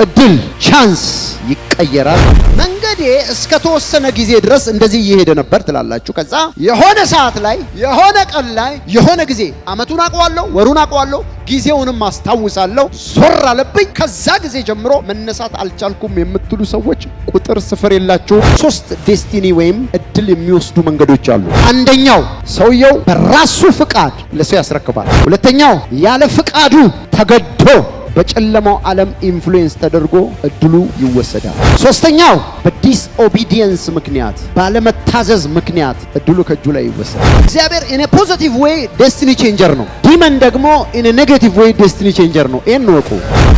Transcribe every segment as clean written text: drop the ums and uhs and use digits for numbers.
እድል ቻንስ ይቀየራል። መንገዴ እስከ ተወሰነ ጊዜ ድረስ እንደዚህ እየሄደ ነበር ትላላችሁ። ከዛ የሆነ ሰዓት ላይ የሆነ ቀን ላይ የሆነ ጊዜ አመቱን አውቀዋለሁ፣ ወሩን አውቀዋለሁ፣ ጊዜውንም አስታውሳለሁ። ዞር አለብኝ። ከዛ ጊዜ ጀምሮ መነሳት አልቻልኩም የምትሉ ሰዎች ቁጥር ስፍር የላችሁ። 3 ዴስቲኒ ወይም እድል የሚወስዱ መንገዶች አሉ። አንደኛው ሰውየው በራሱ ፍቃድ ለሰው ያስረክባል። ሁለተኛው ያለ ፍቃዱ ተገዶ በጨለማው ዓለም ኢንፍሉዌንስ ተደርጎ እድሉ ይወሰዳል። ሶስተኛው በዲስኦቢዲየንስ ምክንያት ባለመታዘዝ ምክንያት እድሉ ከእጁ ላይ ይወሰዳል። እግዚአብሔር ኢን ፖዚቲቭ ዌይ ዴስቲኒ ቼንጀር ነው። ዲመን ደግሞ ኢን ኔጌቲቭ ዌይ ዴስቲኒ ቼንጀር ነው። ይሄን ወቁ።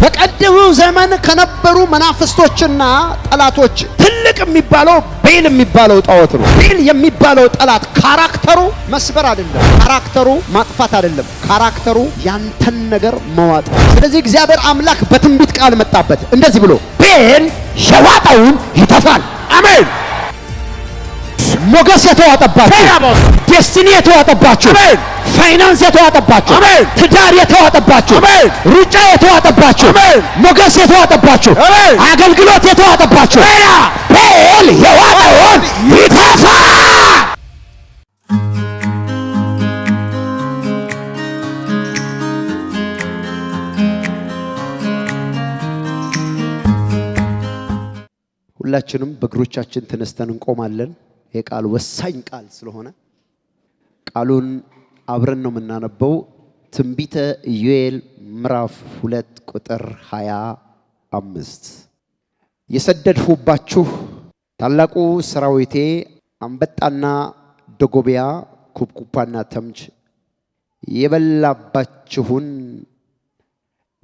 በቀደመው ዘመን ከነበሩ መናፍስቶችና ጠላቶች ትልቅ የሚባለው ቤል የሚባለው ጣዖት ነው። ቤል የሚባለው ጠላት ካራክተሩ መስበር አይደለም፣ ካራክተሩ ማጥፋት አይደለም፣ ካራክተሩ ያንተን ነገር መዋጥ። ስለዚህ እግዚአብሔር አምላክ በትንቢት ቃል መጣበት እንደዚህ ብሎ ቤል የዋጠውን ይተፋል። አሜን። ሞገስ የተዋጠባችሁ፣ ዴስቲኒ የተዋጠባችሁ፣ ፋይናንስ የተዋጠባችሁ፣ ትዳር የተዋጠባችሁ፣ ሩጫ የተዋጠባችሁ፣ ሞገስ የተዋጠባችሁ፣ አገልግሎት የተዋጠባችሁ ቤል የዋጠውን ይተፋል። ሁላችንም በእግሮቻችን ተነስተን እንቆማለን። የቃል ወሳኝ ቃል ስለሆነ ቃሉን አብረን ነው የምናነበው። ትንቢተ ኢዮኤል ምዕራፍ 2 ቁጥር 25 የሰደድሁባችሁ ታላቁ ሰራዊቴ አንበጣና ደጎቢያ ኩብኩባና ተምች የበላባችሁን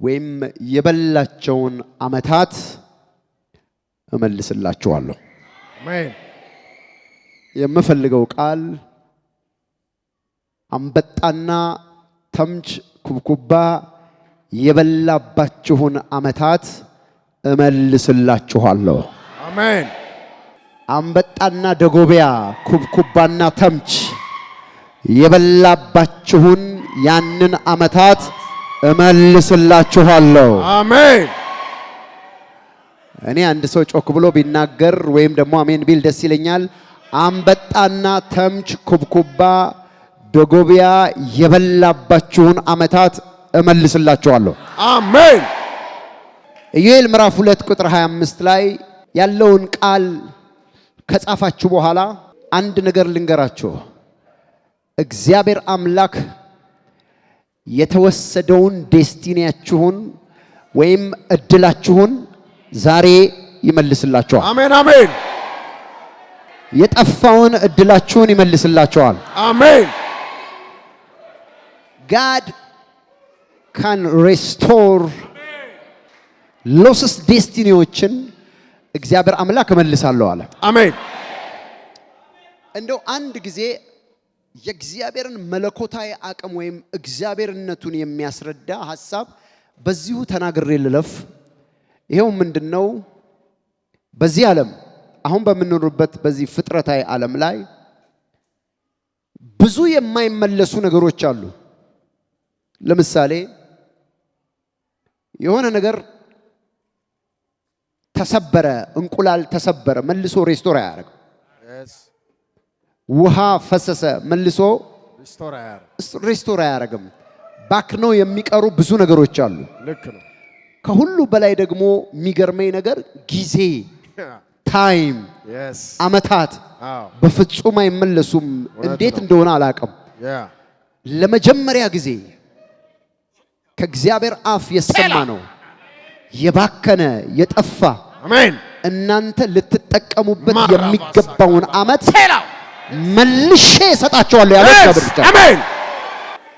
ወይም የበላቸውን ዓመታት እመልስላችኋለሁ። አሜን። የምፈልገው ቃል አንበጣና ተምች ኩብኩባ የበላባችሁን ዓመታት እመልስላችኋለሁ። አሜን። አንበጣና ደጎቢያ ኩብኩባና ተምች የበላባችሁን ያንን ዓመታት እመልስላችኋለሁ። አሜን። እኔ አንድ ሰው ጮክ ብሎ ቢናገር ወይም ደግሞ አሜን ቢል ደስ ይለኛል። አንበጣና ተምች ኩብኩባ ደጎቢያ የበላባችሁን ዓመታት እመልስላችኋለሁ። አሜን። ኢዮኤል ምዕራፍ 2 ቁጥር 25 ላይ ያለውን ቃል ከጻፋችሁ በኋላ አንድ ነገር ልንገራችሁ። እግዚአብሔር አምላክ የተወሰደውን ዴስቲኒያችሁን ወይም እድላችሁን ዛሬ ይመልስላችኋል። አሜን አሜን። የጠፋውን እድላችሁን ይመልስላችኋል። አሜን። God can restore lost destiniዎችን እግዚአብሔር አምላክ እመልሳለሁ አለ። አሜን። እንደው አንድ ጊዜ የእግዚአብሔርን መለኮታዊ አቅም ወይም እግዚአብሔርነቱን የሚያስረዳ ሐሳብ በዚሁ ተናግሬ ልለፍ። ይሄው ምንድነው? በዚህ ዓለም አሁን በምንኖርበት በዚህ ፍጥረታዊ ዓለም ላይ ብዙ የማይመለሱ ነገሮች አሉ። ለምሳሌ የሆነ ነገር ተሰበረ፣ እንቁላል ተሰበረ፣ መልሶ ሬስቶር አያደርግም። ውሃ ፈሰሰ፣ መልሶ ሬስቶር አያደርግም። ባክነው የሚቀሩ ብዙ ነገሮች አሉ። ልክ ነው። ከሁሉ በላይ ደግሞ የሚገርመኝ ነገር ጊዜ ታይም ዓመታት በፍጹም አይመለሱም። እንዴት እንደሆነ አላውቅም። ለመጀመሪያ ጊዜ ከእግዚአብሔር አፍ የሰማ ነው የባከነ የጠፋ አሜን እናንተ ልትጠቀሙበት የሚገባውን ዓመት መልሼ እሰጣቸዋለሁ ያለው እግዚአብሔር ብቻ። አሜን።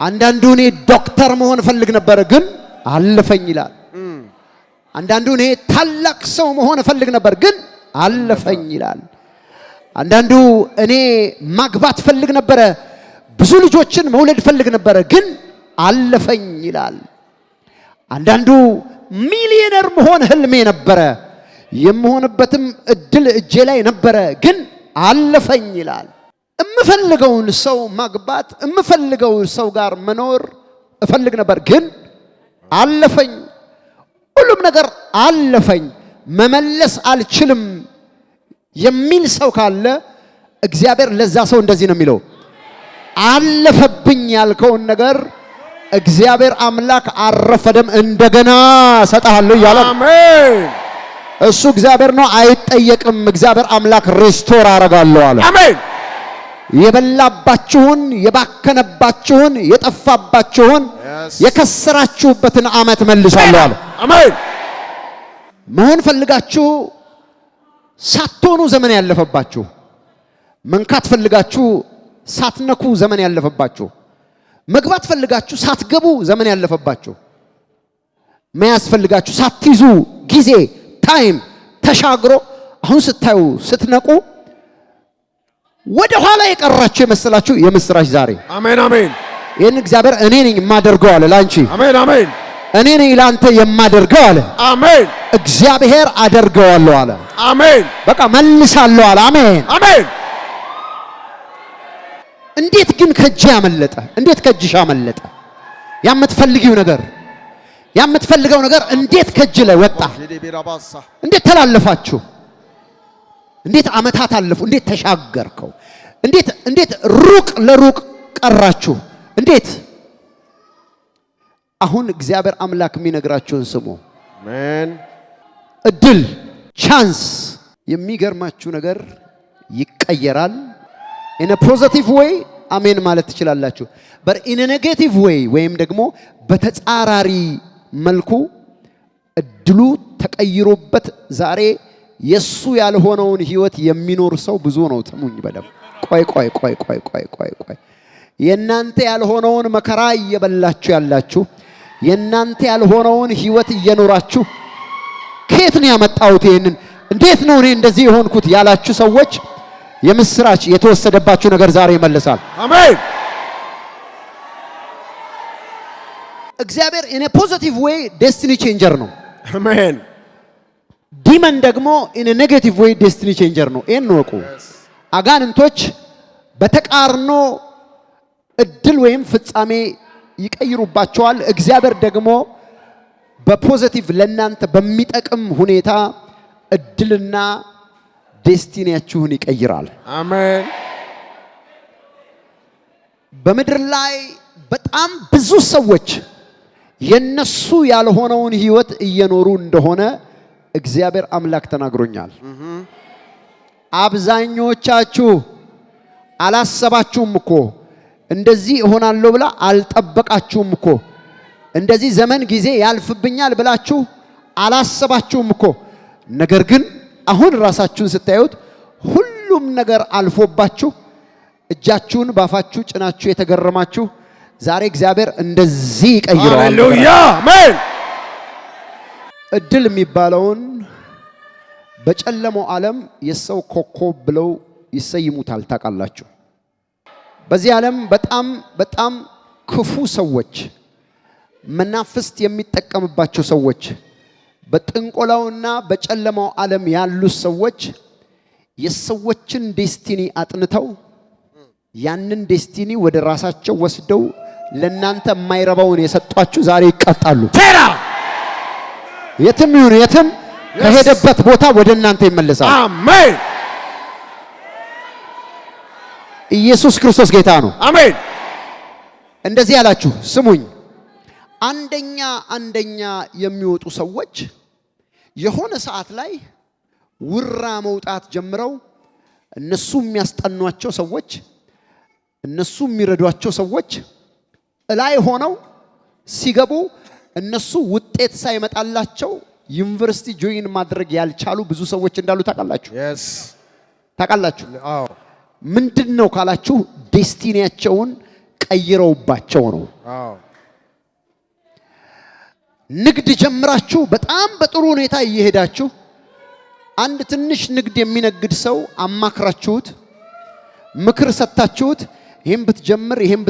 አንዳንዱ እኔ ዶክተር መሆን ፈልግ ነበር ግን አለፈኝ ይላል። አንዳንዱ እኔ ታላቅ ሰው መሆን ፈልግ ነበር ግን አለፈኝ ይላል። አንዳንዱ እኔ ማግባት ፈልግ ነበር፣ ብዙ ልጆችን መውለድ ፈልግ ነበር ግን አለፈኝ ይላል። አንዳንዱ ሚሊዮነር መሆን ህልሜ ነበር፣ የምሆንበትም እድል እጄ ላይ ነበር ግን አለፈኝ ይላል። እምፈልገውን ሰው ማግባት እምፈልገው ሰው ጋር መኖር እፈልግ ነበር ግን አለፈኝ። ሁሉም ነገር አለፈኝ መመለስ አልችልም የሚል ሰው ካለ እግዚአብሔር ለዛ ሰው እንደዚህ ነው የሚለው አለፈብኝ ያልከውን ነገር እግዚአብሔር አምላክ አረፈደም እንደገና ሰጣለሁ ይላል አሜን እሱ እግዚአብሔር ነው አይጠየቅም እግዚአብሔር አምላክ ሪስቶር አረጋለሁ አለ አሜን የበላባችሁን የባከነባችሁን የጠፋባችሁን የከሰራችሁበትን ዓመት መልሳለሁ አለ አሜን መሆን ፈልጋችሁ ሳትሆኑ ዘመን ያለፈባችሁ መንካት ፈልጋችሁ ሳትነኩ ዘመን ያለፈባችሁ መግባት ፈልጋችሁ ሳትገቡ ዘመን ያለፈባችሁ መያዝ ፈልጋችሁ ሳትይዙ ጊዜ ታይም ተሻግሮ አሁን ስታዩ ስትነቁ ወደ ኋላ የቀራችሁ የመሰላችሁ የምስራች ዛሬ አሜን አሜን ይሄን እግዚአብሔር እኔ ነኝ የማደርገው አለ ላንቺ አሜን አሜን እኔ ነኝ ላንተ የማደርገው አለ አሜን እግዚአብሔር አደርገዋለሁ አለ አሜን በቃ መልሳለሁ አለ አሜን አሜን እንዴት ግን ከእጅ ያመለጠ እንዴት ከእጅሽ አመለጠ የምትፈልገው ነገር እንዴት ከእጅ ላይ ወጣ እንዴት ተላለፋችሁ እንዴት አመታት አለፉ እንዴት ተሻገርከው እንዴት ሩቅ ለሩቅ ቀራችሁ እንዴት አሁን እግዚአብሔር አምላክ የሚነግራችሁን ስሙ አሜን እድል ቻንስ የሚገርማችሁ ነገር ይቀየራል in a positive way አሜን ማለት ትችላላችሁ but in a negative way ወይም ደግሞ በተጻራሪ መልኩ እድሉ ተቀይሮበት ዛሬ የሱ ያልሆነውን ህይወት የሚኖር ሰው ብዙ ነው ተሙኝ በደም ቆይ የናንተ ያልሆነውን መከራ እየበላችሁ ያላችሁ የናንተ ያልሆነውን ህይወት እየኖራችሁ ከየት ነው ያመጣሁት ይሄንን እንዴት ነው እኔ እንደዚህ የሆንኩት ያላችሁ ሰዎች የምስራች የተወሰደባችሁ ነገር ዛሬ ይመለሳል አሜን እግዚአብሔር in a positive way destiny changer ነው አሜን ዲመን ደግሞ in a negative way destiny changer ነው ይሄን ነው አጋንንቶች በተቃርኖ እድል ወይም ፍጻሜ ይቀይሩባቸዋል እግዚአብሔር ደግሞ በፖዚቲቭ ለናንተ በሚጠቅም ሁኔታ እድልና ዴስቲኒያችሁን ይቀይራል አሜን በመድር ላይ በጣም ብዙ ሰዎች የነሱ ያልሆነውን ህይወት እየኖሩ እንደሆነ እግዚአብሔር አምላክ ተናግሮኛል አብዛኞቻችሁ አላሰባችሁም እኮ እንደዚህ ሆናለሁ ብላ አልጠበቃችሁም እኮ እንደዚህ ዘመን ጊዜ ያልፍብኛል ብላችሁ አላሰባችሁም እኮ ነገር ግን አሁን ራሳችሁን ስታዩት ሁሉም ነገር አልፎባችሁ እጃችሁን ባፋችሁ ጭናችሁ የተገረማችሁ ዛሬ እግዚአብሔር እንደዚህ ይቀይራል ሃሌሉያ አሜን እድል የሚባለውን በጨለማው ዓለም የሰው ኮከብ ብለው ይሰይሙታል ታውቃላችሁ በዚህ ዓለም በጣም ክፉ ሰዎች መናፍስት የሚጠቀምባቸው ሰዎች በጥንቆላውና በጨለማው ዓለም ያሉ ሰዎች የሰዎችን ዴስቲኒ አጥንተው ያንን ዴስቲኒ ወደ ራሳቸው ወስደው ለናንተ የማይረባውን የሰጧችሁ ዛሬ ይቀጣሉ ቴራ የትም ይሁን የትም ከሄደበት ቦታ ወደ እናንተ ይመለሳል አሜን ኢየሱስ ክርስቶስ ጌታ ነው አሜን እንደዚህ ያላችሁ ስሙኝ አንደኛ የሚወጡ ሰዎች የሆነ ሰዓት ላይ ውራ መውጣት ጀምረው እነሱ የሚያስጠኗቸው ሰዎች እነሱ የሚረዷቸው ሰዎች ላይ ሆነው ሲገቡ እነሱ ውጤት ሳይመጣላቸው ዩኒቨርሲቲ ጆይን ማድረግ ያልቻሉ ብዙ ሰዎች እንዳሉ ታውቃላችሁ አዎ ምንድነው ካላችሁ ዴስቲኒያቸውን ቀይረውባቸው ነው አዎ ንግድ ጀምራችሁ በጣም በጥሩ ሁኔታ እየሄዳችሁ አንድ ትንሽ ንግድ የሚነግድ ሰው አማክራችሁት ምክር ሰጣችሁት ይሄን ብትጀምር ይሄን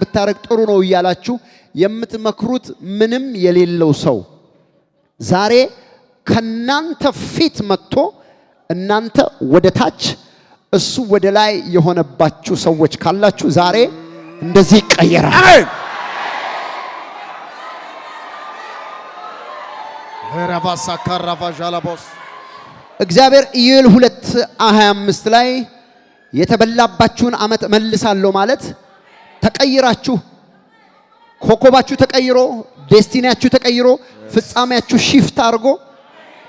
ብታረግ ጥሩ ነው እያላችሁ የምትመክሩት ምንም የሌለው ሰው ዛሬ ከናንተ ፊት መጥቶ እናንተ ወደ ታች እሱ ወደ ላይ የሆነባችሁ ሰዎች ካላችሁ ዛሬ እንደዚህ ይቀየራል ራባሳ ካራፋ ጃላቦስ እግዚአብሔር ኢዩኤል 2:25 ላይ የተበላባችሁን ዓመት መልሳለሁ ማለት ተቀይራችሁ ኮኮባችሁ ተቀይሮ ዴስቲኒያችሁ ተቀይሮ ፍጻሜያችሁ ሺፍት አድርጎ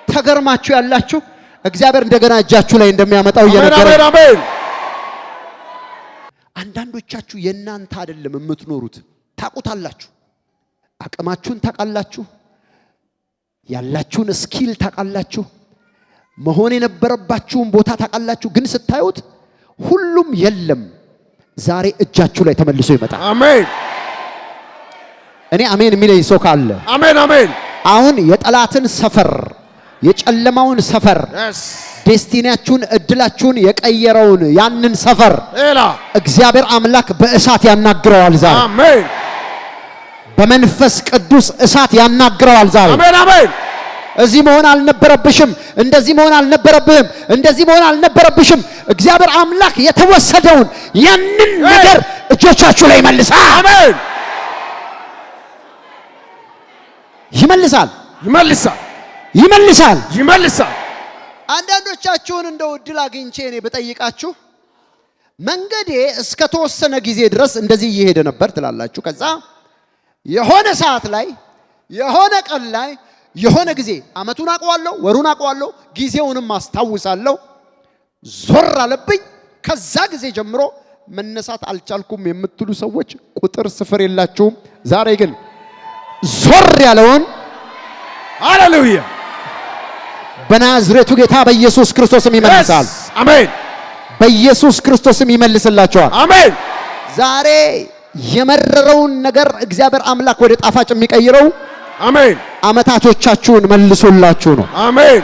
ተገርማችሁ ያላችሁ እግዚአብሔር እንደገና እጃችሁ ላይ እንደሚያመጣው እየነገረ አሜን። አንዳንዶቻችሁ የናንተ አይደለም የምትኖሩት ታቁታላችሁ። አቅማችሁን ታቃላችሁ፣ ያላችሁን ስኪል ታቃላችሁ፣ መሆን የነበረባችሁን ቦታ ታቃላችሁ። ግን ስታዩት ሁሉም የለም። ዛሬ እጃችሁ ላይ ተመልሶ ይመጣል። አሜን። እኔ አሜን የሚለኝ ሰው ካለ አሜን አሜን። አሁን የጠላትን ሰፈር የጨለማውን ሰፈር ዴስቲኒያችሁን እድላችሁን የቀየረውን ያንን ሰፈር እግዚአብሔር አምላክ በእሳት ያናግረዋል ዛሬ። አሜን። በመንፈስ ቅዱስ እሳት ያናግረዋል ዛሬ። አሜን አሜን። እዚህ መሆን አልነበረብሽም፣ እንደዚህ መሆን አልነበረብህም፣ እንደዚህ መሆን አልነበረብሽም። እግዚአብሔር አምላክ የተወሰደውን ያንን ነገር እጆቻችሁ ላይ ይመልሳል። አሜን። ይመልሳል ይመልሳል ይመልሳል ይመልሳል። አንዳንዶቻችሁን እንደው እድል አግኝቼ እኔ በጠይቃችሁ መንገዴ እስከ ተወሰነ ጊዜ ድረስ እንደዚህ እየሄደ ነበር ትላላችሁ። ከዛ የሆነ ሰዓት ላይ የሆነ ቀን ላይ የሆነ ጊዜ አመቱን አውቀዋለሁ፣ ወሩን አውቀዋለሁ፣ ጊዜውንም አስታውሳለሁ። ዞር አለብኝ። ከዛ ጊዜ ጀምሮ መነሳት አልቻልኩም የምትሉ ሰዎች ቁጥር ስፍር የላችሁም። ዛሬ ግን ዞር ያለውን ሃሌሉያ በናዝሬቱ ጌታ በኢየሱስ ክርስቶስም ይመልሳል። አሜን። በኢየሱስ ክርስቶስም ይመልስላችኋል። አሜን። ዛሬ የመረረውን ነገር እግዚአብሔር አምላክ ወደ ጣፋጭ የሚቀይረው አሜን አመታቶቻችሁን መልሶላችሁ ነው። አሜን።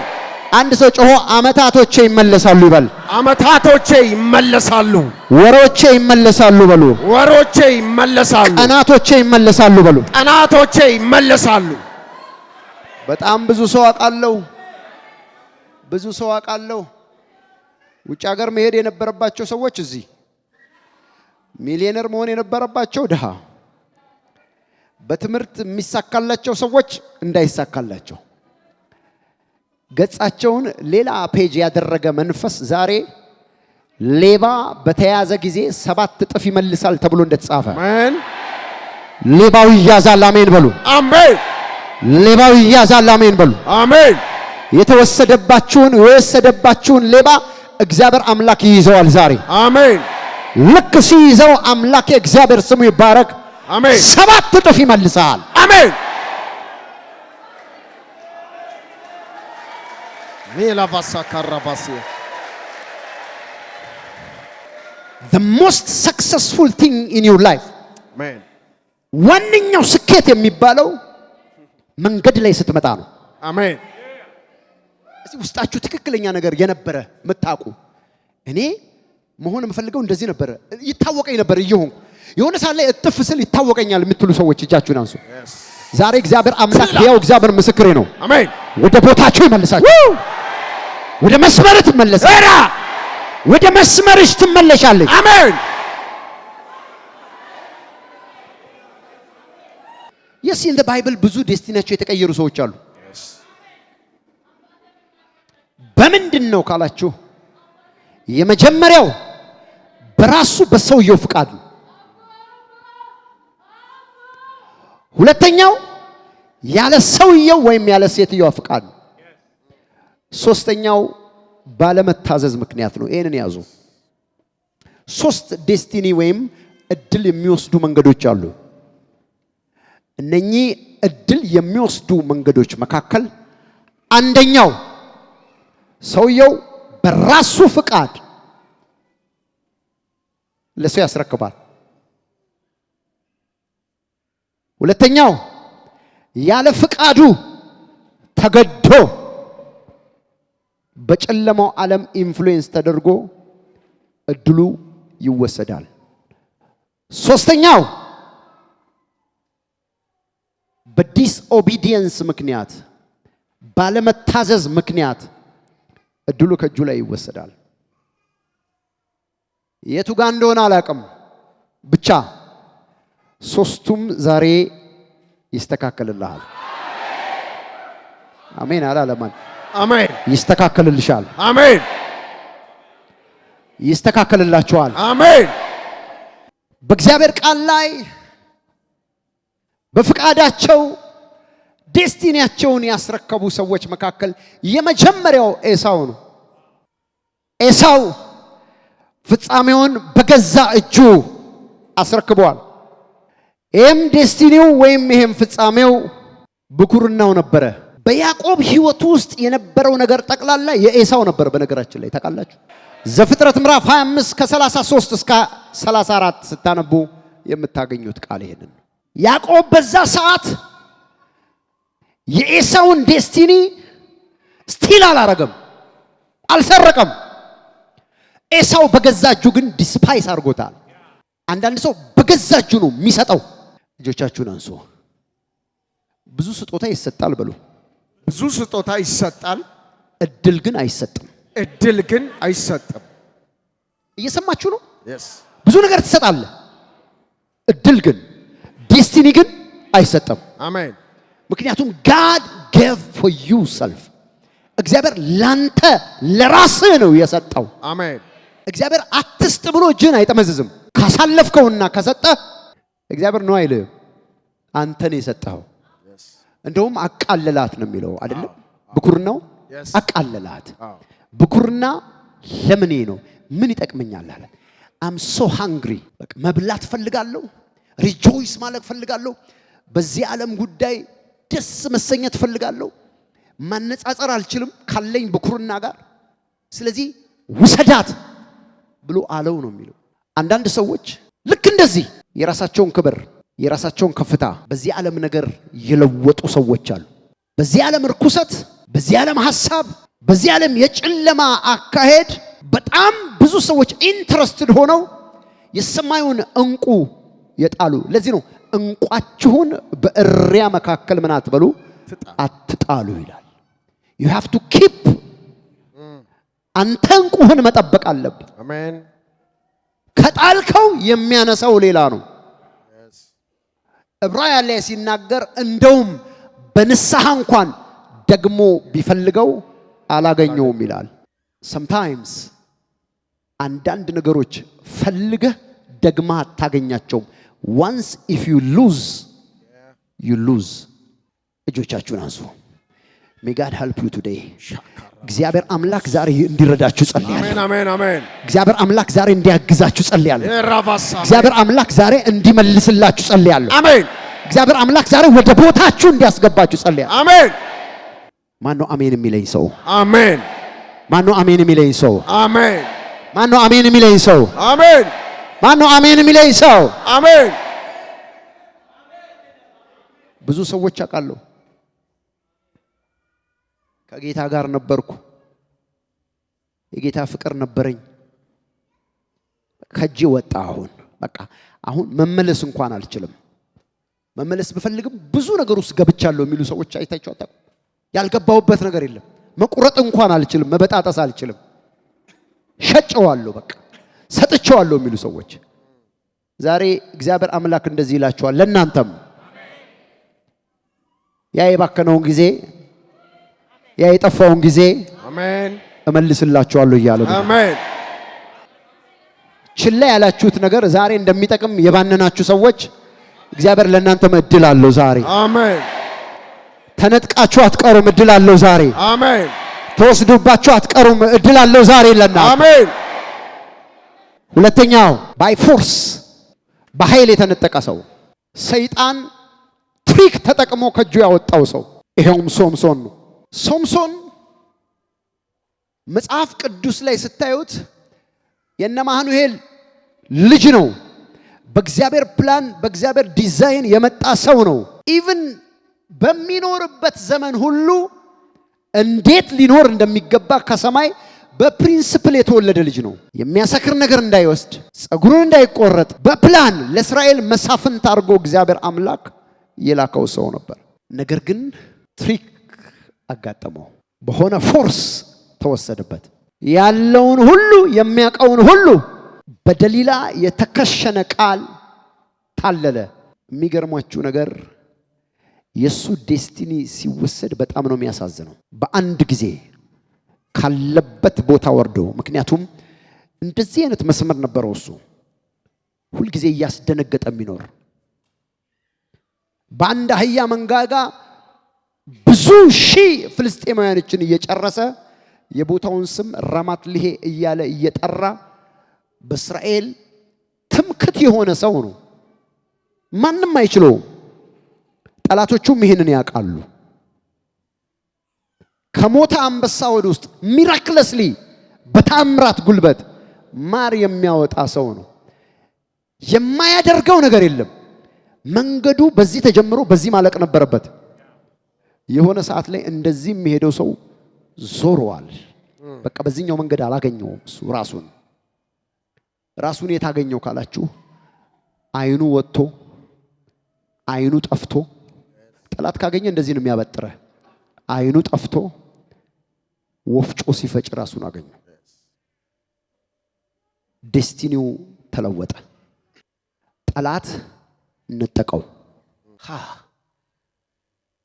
አንድ ሰው ጮሆ አመታቶቼ ይመለሳሉ ይበል። አመታቶቼ ይመለሳሉ። ወሮቼ ይመለሳሉ በሉ። ወሮቼ ይመለሳሉ። ቀናቶቼ ይመለሳሉ በሉ። ቀናቶቼ ይመለሳሉ። በጣም ብዙ ሰው አውቃለሁ፣ ብዙ ሰው አውቃለሁ። ውጭ ሀገር መሄድ የነበረባቸው ሰዎች እዚህ፣ ሚሊዮነር መሆን የነበረባቸው ድሃ፣ በትምህርት የሚሳካላቸው ሰዎች እንዳይሳካላቸው ገጻቸውን ሌላ ፔጅ ያደረገ መንፈስ ዛሬ ሌባ በተያዘ ጊዜ 7 እጥፍ ይመልሳል ተብሎ እንደተጻፈ አሜን። ሌባው ይያዛል። አሜን በሉ። አሜን። ሌባው ይያዛል። አሜን በሉ። አሜን። የወሰደባችሁን ሌባ እግዚአብሔር አምላክ ይይዘዋል ዛሬ። አሜን። ልክ ሲይዘው አምላክ እግዚአብሔር ስሙ ይባረክ። አሜን። 7 እጥፍ ይመልሳል። አሜን። ቬላቫሳ ካራባሲ The most successful thing in your life አሜን። ዋነኛው ስኬት የሚባለው መንገድ ላይ ስትመጣ ነው። አሜን። እዚህ ውስጣችሁ ትክክለኛ ነገር የነበረ ምታቁ እኔ መሆን የምፈልገው እንደዚህ ነበር፣ ይታወቀኝ ነበር እየሆንኩ የሆነ ሰዓት ላይ እጥፍ ስል ይታወቀኛል የምትሉ ሰዎች እጃችሁን አንሱ። ዛሬ እግዚአብሔር አምላክ ያው እግዚአብሔር ምስክሬ ነው። አሜን። ወደ ቦታችሁ ይመልሳችሁ። ወደ መስመርህ ትመለሳለህ። ወደ መስመርሽ ትመለሻለሽ። አሜን። yes in the bible ብዙ ዴስቲኒያቸው የተቀየሩ ሰዎች አሉ። በምንድን ነው ካላችሁ የመጀመሪያው በራሱ በሰውየው ፍቃድ ነው። ሁለተኛው ያለ ሰውየው ወይም ያለ ሴትየዋ ፍቃድ ነው። ሶስተኛው ባለመታዘዝ ምክንያት ነው። ይሄንን ያዙ። 3 ዴስቲኒ ወይም እድል የሚወስዱ መንገዶች አሉ። እነኚህ እድል የሚወስዱ መንገዶች መካከል አንደኛው ሰውየው በራሱ ፍቃድ ለሰው ያስረክባል። ሁለተኛው ያለ ፍቃዱ ተገዶ በጨለማው ዓለም ኢንፍሉዌንስ ተደርጎ እድሉ ይወሰዳል። ሶስተኛው በዲስኦቢዲየንስ ምክንያት ባለመታዘዝ ምክንያት እድሉ ከእጁ ላይ ይወሰዳል። የቱ ጋር እንደሆነ አላውቅም፣ ብቻ ሶስቱም ዛሬ ይስተካከልልሃል። አሜን አላለማን አሜን። ይስተካከልልሻል። አሜን። ይስተካከልላችኋል። አሜን። በእግዚአብሔር ቃል ላይ በፍቃዳቸው ዴስቲኒያቸውን ያስረከቡ ሰዎች መካከል የመጀመሪያው ኤሳው ነው። ኤሳው ፍጻሜውን በገዛ እጁ አስረክቧል። ይህም ዴስቲኒው ወይም ይህም ፍጻሜው ብኩርናው ነበረ። በያዕቆብ ሕይወት ውስጥ የነበረው ነገር ጠቅላላ የኤሳው ነበር። በነገራችን ላይ ታውቃላችሁ። ዘፍጥረት ምዕራፍ 25 ከ33 እስከ 34 ስታነቡ የምታገኙት ቃል ይሄንን። ያዕቆብ በዛ ሰዓት የኤሳውን ዴስቲኒ ስቲል አላረገም፣ አልሰረቀም። ኤሳው በገዛ እጁ ግን ዲስፓይስ አድርጎታል። አንዳንድ ሰው በገዛ እጁ ነው የሚሰጠው። ልጆቻችሁን አንሱ። ብዙ ስጦታ ይሰጣል በሉ። ብዙ ስጦታ ይሰጣል፣ እድል ግን አይሰጥም። እድል ግን አይሰጥም። እየሰማችሁ ነው? yes ብዙ ነገር ትሰጣለህ፣ እድል ግን ዴስቲኒ ግን አይሰጥም። አሜን። ምክንያቱም God gave for you self እግዚአብሔር ላንተ ለራስህ ነው የሰጠው። አሜን። እግዚአብሔር አትስጥ ብሎ እጅን አይጠመዝዝም። ካሳለፍከውና ከሰጠህ እግዚአብሔር ነው አይልም፣ አንተን የሰጠኸው። እንደውም አቃለላት ነው የሚለው አይደለም? ብኩርናው አቃለላት። ብኩርና ለምኔ ነው? ምን ይጠቅመኛል አለ። አም ሶ ሃንግሪ፣ በቃ መብላት ፈልጋለሁ፣ ሪጆይስ ማለት ፈልጋለሁ፣ በዚህ ዓለም ጉዳይ ደስ መሰኘት ፈልጋለሁ፣ ማነጻጸር አልችልም ካለኝ ብኩርና ጋር፣ ስለዚህ ውሰዳት ብሎ አለው ነው የሚለው። አንዳንድ ሰዎች ልክ እንደዚህ የራሳቸውን ክብር የራሳቸውን ከፍታ በዚህ ዓለም ነገር የለወጡ ሰዎች አሉ። በዚህ ዓለም ርኩሰት፣ በዚህ ዓለም ሐሳብ፣ በዚህ ዓለም የጨለማ አካሄድ በጣም ብዙ ሰዎች ኢንትረስትድ ሆነው የሰማዩን እንቁ የጣሉ። ለዚህ ነው እንቋችሁን በእሪያ መካከል ምን አትበሉ አትጣሉ ይላል። you have to keep አንተ እንቁህን መጠበቅ አለብህ። አሜን። ከጣልከው የሚያነሳው ሌላ ነው። ዕብራውያን ላይ ሲናገር እንደውም በንስሐ እንኳን ደግሞ ቢፈልገው አላገኘውም ይላል። sometimes አንዳንድ ነገሮች ፈልገህ ደግማ አታገኛቸውም። once if you lose you lose። እጆቻችሁን አንሱ። may God help you today። እግዚአብሔር አምላክ ዛሬ እንዲረዳችሁ ጸልያለሁ። አሜን አሜን አሜን። እግዚአብሔር አምላክ ዛሬ እንዲያግዛችሁ ጸልያለሁ። የራባሳ እግዚአብሔር አምላክ ዛሬ እንዲመልስላችሁ ጸልያለሁ። አሜን። እግዚአብሔር አምላክ ዛሬ ወደ ቦታችሁ እንዲያስገባችሁ ጸልያለሁ። አሜን። ማን ነው አሜን የሚለኝ ሰው? አሜን። ማን ነው አሜን የሚለኝ ሰው? አሜን። ማን ነው አሜን የሚለኝ ሰው? አሜን። ማን ነው አሜን የሚለኝ ሰው? አሜን። ብዙ ሰዎች አውቃለሁ ከጌታ ጋር ነበርኩ፣ የጌታ ፍቅር ነበረኝ፣ ከጄ ወጣ። በቃ አሁን መመለስ እንኳን አልችልም። መመለስ ብፈልግም ብዙ ነገር ውስጥ ገብቻለሁ የሚሉ ሰዎች አይታችሁ አታውቁም? ያልገባውበት ነገር የለም። መቁረጥ እንኳን አልችልም፣ መበጣጠስ አልችልም፣ ሸጨዋለሁ፣ በቃ ሰጥቼዋለሁ የሚሉ ሰዎች ዛሬ እግዚአብሔር አምላክ እንደዚህ ይላችኋል። ለእናንተም ያ የባከነውን ጊዜ ያ የጠፋውን ጊዜ አሜን እመልስላችኋለሁ እያለ ነው። አሜን። ችላ ያላችሁት ነገር ዛሬ እንደሚጠቅም የባነናችሁ ሰዎች እግዚአብሔር ለእናንተም እድል አለው ዛሬ። አሜን። ተነጥቃችሁ አትቀሩም፣ እድል አለው ዛሬ። አሜን። ተወስዶባችሁ አትቀሩም፣ እድል አለው ዛሬ ለእናንተ። አሜን። ሁለተኛው ባይ ፎርስ በኃይል የተነጠቀ ሰው፣ ሰይጣን ትሪክ ተጠቅሞ ከእጁ ያወጣው ሰው ይሄውም ሶምሶን ነው። ሶምሶን መጽሐፍ ቅዱስ ላይ ስታዩት የነማህኑኤል ልጅ ነው። በእግዚአብሔር ፕላን በእግዚአብሔር ዲዛይን የመጣ ሰው ነው። ኢቭን በሚኖርበት ዘመን ሁሉ እንዴት ሊኖር እንደሚገባ ከሰማይ በፕሪንሲፕል የተወለደ ልጅ ነው። የሚያሰክር ነገር እንዳይወስድ፣ ጸጉሩን እንዳይቆረጥ በፕላን ለእስራኤል መሳፍንት አድርጎ እግዚአብሔር አምላክ የላከው ሰው ነበር። ነገር ግን ትሪክ አጋጠመው። በሆነ ፎርስ ተወሰደበት። ያለውን ሁሉ የሚያውቀውን ሁሉ በደሊላ የተከሸነ ቃል ታለለ። የሚገርማችሁ ነገር የሱ ዴስቲኒ ሲወሰድ በጣም ነው የሚያሳዝነው። በአንድ ጊዜ ካለበት ቦታ ወርዶ ምክንያቱም እንደዚህ አይነት መስመር ነበረው እሱ ሁሉ ጊዜ እያስደነገጠ የሚኖር በአንድ አህያ መንጋጋ ብዙ ሺህ ፍልስጤማውያኖችን እየጨረሰ የቦታውን ስም ራማት ልሄ እያለ እየጠራ በእስራኤል ትምክት የሆነ ሰው ነው። ማንም አይችለው። ጠላቶቹም ይሄንን ያውቃሉ። ከሞተ አንበሳ ወደ ውስጥ ሚራክለስሊ በታምራት ጉልበት ማር የሚያወጣ ሰው ነው። የማያደርገው ነገር የለም። መንገዱ በዚህ ተጀምሮ በዚህ ማለቅ ነበረበት። የሆነ ሰዓት ላይ እንደዚህ የሚሄደው ሰው ዞሯል። በቃ በዚህኛው መንገድ አላገኘውም። እሱ ራሱን የታገኘው ካላችሁ አይኑ ወጥቶ አይኑ ጠፍቶ ጠላት ካገኘ እንደዚህ ነው የሚያበጥረ። አይኑ ጠፍቶ ወፍጮ ሲፈጭ ራሱን አገኘው። ዴስቲኒው ተለወጠ። ጠላት ነጠቀው።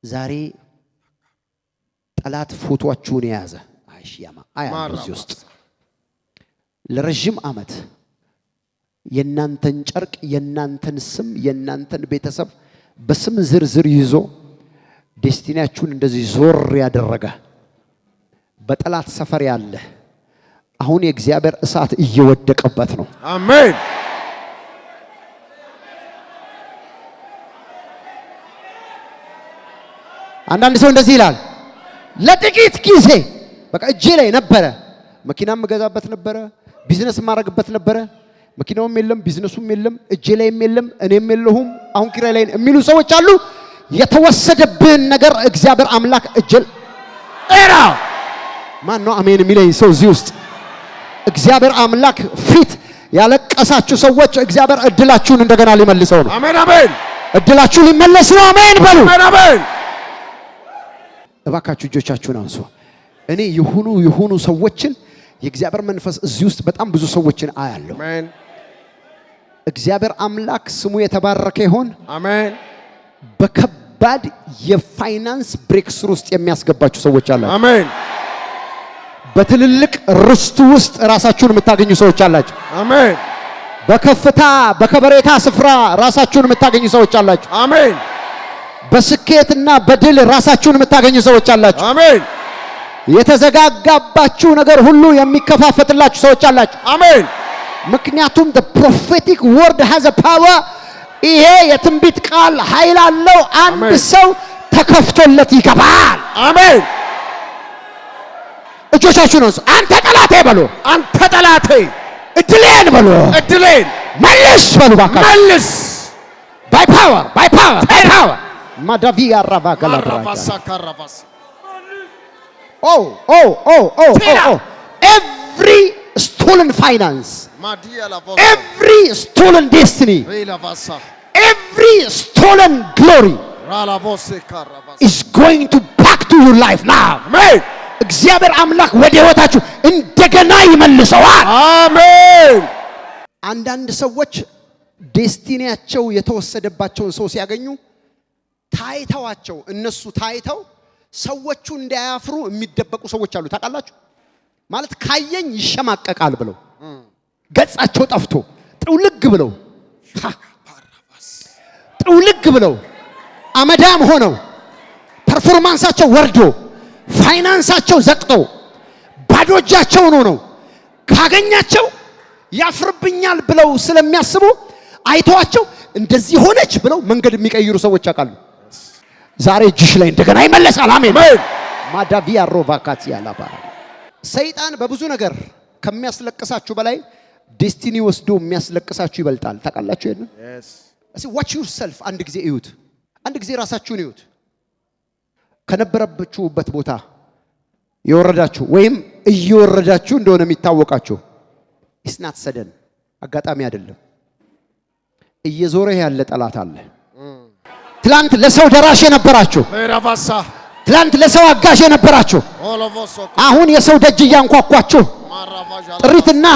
ዛሬ ጠላት ፎቶአችሁን የያዘ አይሽያማ እዚህ ውስጥ ለረጅም ዓመት የናንተን ጨርቅ የናንተን ስም የናንተን ቤተሰብ በስም ዝርዝር ይዞ ዴስቲኒያችሁን እንደዚህ ዞር ያደረገ በጠላት ሰፈር ያለ አሁን የእግዚአብሔር እሳት እየወደቀበት ነው። አሜን። አንዳንድ ሰው እንደዚህ ይላል፣ ለጥቂት ጊዜ በቃ እጄ ላይ ነበረ፣ መኪናም መገዛበት ነበረ፣ ቢዝነስ ማረግበት ነበረ፣ መኪናውም የለም ቢዝነሱም የለም እጄ ላይም የለም እኔም የለሁም አሁን ኪራይ ላይ የሚሉ ሰዎች አሉ። የተወሰደብን ነገር እግዚአብሔር አምላክ እጅል ኤራ ማን ነው አሜን የሚለኝ ሰው እዚህ ውስጥ? እግዚአብሔር አምላክ ፊት ያለቀሳችሁ ሰዎች እግዚአብሔር እድላችሁን እንደገና ሊመልሰው ነው። አሜን አሜን። እድላችሁ ሊመለስ ነው። አሜን በሉ። አሜን አሜን። እባካችሁ እጆቻችሁን አንሱ። እኔ የሆኑ ሰዎችን የእግዚአብሔር መንፈስ እዚህ ውስጥ በጣም ብዙ ሰዎችን አያለሁ። አሜን። እግዚአብሔር አምላክ ስሙ የተባረከ ይሁን። አሜን። በከባድ የፋይናንስ ብሬክስሩ ውስጥ የሚያስገባችሁ ሰዎች አላችሁ። አሜን። በትልልቅ ርስቱ ውስጥ ራሳችሁን የምታገኙ ሰዎች አላችሁ። አሜን። በከፍታ በከበሬታ ስፍራ ራሳችሁን የምታገኙ ሰዎች አላችሁ። አሜን። በስኬትና በድል ራሳችሁን የምታገኙ ሰዎች አላችሁ። አሜን። የተዘጋጋባችሁ ነገር ሁሉ የሚከፋፈትላችሁ ሰዎች አላችሁ። አሜን። ምክንያቱም the prophetic word has a power። ይሄ የትንቢት ቃል ኃይል አለው። አንድ ሰው ተከፍቶለት ይገባል። አሜን። እጆቻችሁን አንሱ። አንተ ጠላቴ በሉ። አንተ ጠላቴ እድሌን በሉ። እድሌን መልስ በሉ። ባካ መልስ። by power ማዳቪ ያራባ ካራባሳ ካራባሳ every stolen finance, ማዲያ ላቦ every stolen destiny, ላባሳ every stolen glory ራላቦስ ካራባሳ is going to back to your life now. አሜን። እግዚአብሔር አምላክ ወደ ህይወታችሁ እንደገና ይመልሰዋል። አሜን። አንዳንድ ሰዎች ዴስቲኒያቸው የተወሰደባቸውን ሰው ሲያገኙ ታይተዋቸው እነሱ ታይተው ሰዎቹ እንዳያፍሩ የሚደበቁ ሰዎች አሉ። ታውቃላችሁ? ማለት ካየኝ ይሸማቀቃል ብለው ገጻቸው ጠፍቶ ጥውልግ ብለው አመዳም ሆነው ፐርፎርማንሳቸው ወርዶ ፋይናንሳቸው ዘቅጦ ባዶ እጃቸውን ሆነው ካገኛቸው ያፍርብኛል ብለው ስለሚያስቡ አይተዋቸው እንደዚህ ሆነች ብለው መንገድ የሚቀይሩ ሰዎች አውቃሉ። ዛሬ እጅሽ ላይ እንደገና ይመለሳል። አሜን። ማዳቪያ ሮቫካት ያላባራ ሰይጣን በብዙ ነገር ከሚያስለቅሳችሁ በላይ ዴስቲኒ ወስዶ የሚያስለቅሳችሁ ይበልጣል። ታውቃላችሁ ይሄን? እስኪ watch yourself አንድ ጊዜ እዩት። አንድ ጊዜ ራሳችሁን እዩት። ከነበረባችሁበት ቦታ የወረዳችሁ ወይም እየወረዳችሁ እንደሆነ የሚታወቃችሁ it's not sudden አጋጣሚ አይደለም። እየዞረ ያለ ጠላት አለ። ትላንት ለሰው ደራሽ የነበራችሁ ራባሳ ትላንት ለሰው አጋዥ የነበራችሁ አሁን የሰው ደጅ እያንኳኳችሁ ጥሪትና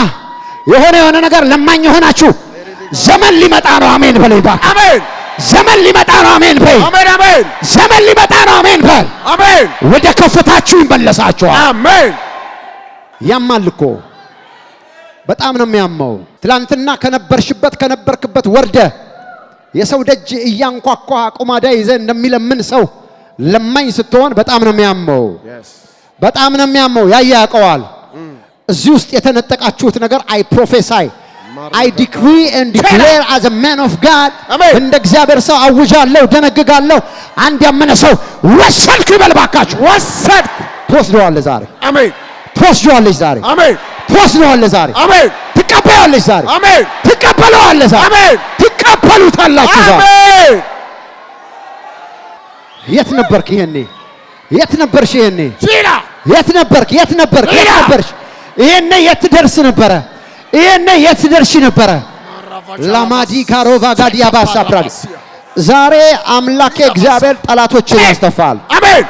የሆነ ነገር ለማኝ የሆናችሁ ዘመን ሊመጣ ነው። አሜን በለይ ባክ። አሜን። ዘመን ሊመጣ ነው። አሜን በይ። አሜን አሜን። ዘመን ሊመጣ ነው። አሜን በል። አሜን። ወደ ከፍታችሁ ይመለሳችኋል። አሜን። ያማል እኮ በጣም ነው የሚያመው። ትላንትና ከነበርክበት ወርደ የሰው ደጅ እያንኳኳ ቁማዳ ይዘህ እንደሚለምን ሰው ለማኝ ስትሆን በጣም ነው የሚያመው። በጣም ነው የሚያመው። ያያቀዋል። እዚህ ውስጥ የተነጠቃችሁት ነገር አይ ፕሮፌሳይ I decree and declare as a man of God እንደ እግዚአብሔር ሰው አውጃለሁ፣ ደነግጋለሁ። አንድ ያመነ ሰው ወሰድኩ ይበል ባካችሁ። ወሰድኩ። ትወስደዋለህ ዛሬ። አሜን። ትወስደዋለሽ ዛሬ። አሜን። ትወስደዋለህ ዛሬ። አሜን። ትቀበላለሽ ዛሬ። አሜን። ትቀበለዋለህ ዛሬ። አሜን። ትቀበሉታላችሁ ዛሬ። አሜን። የት ነበርክ ይሄኔ? የት ነበርሽ ይሄኔ? የት ነበርክ? የት ነበርክ? የት ነበርሽ? ይሄኔ የት ደርስ ነበረ? ይሄኔ የት ደርሽ ነበረ? ላማዲ ካሮቫ ጋዲያ ባሳፕራዲ ዛሬ አምላኬ እግዚአብሔር ጠላቶችን ያስተፋል። አሜን።